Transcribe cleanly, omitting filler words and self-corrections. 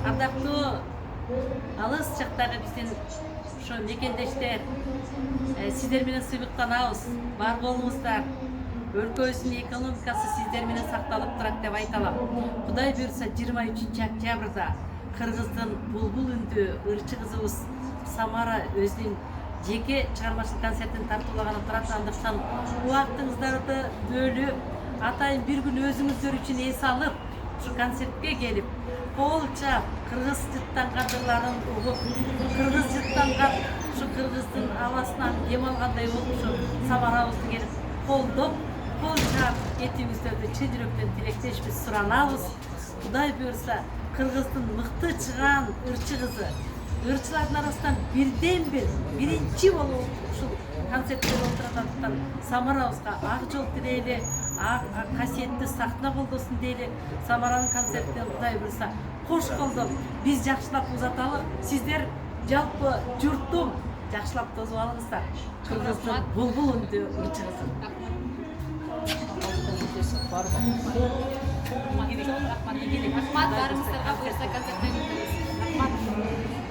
Ардактуу алыс жактагы биздин ошо мекендештер, сиздер менен сыймыктанабыз. Бар болуңуздар. Өлкөбүздүн экономикасы сиздер менен сакталып турат деп айта алам. Кудай буйрса 23 октябрда Кыргыздын булбул үндүү ырчы кызыбыз Самара өзүнүн жеке чыгармачылык концертин тартуулаганы турат. Андыктан убактыңыздарды бөлүп атайын бир күн өзүңүздөр үчүн эс алып ушу концертке келип кол чап кыргыз жыттанган жырларын угуп, кыргыз жыттанган ушу кыргыздын абасынан дем алгандай болуп ушу Самарабызды келип колдоп, кол чап кетүүңүздөрдү чын жүрөктөн тилектешпиз, суранабыз. Кудай буйрса кыргыздын мыкты чыган ырчы кызы, ырчылардын арасынан бирден бир биринчи болуп ушул концертте отургандыктан Самарабызга ак жол тилейли, касиеттүү сахна колдосун дейли. Самаранын концертин Кудай буйрса кош колдоп биз жакшылап узаталы. Сиздер жалпы журттун жакшылап тосуп алыңыздар. Кыргыздын булбул үндүү ырчы кызы. Рахмат, барыңыздарга буйрса концертке келебиз.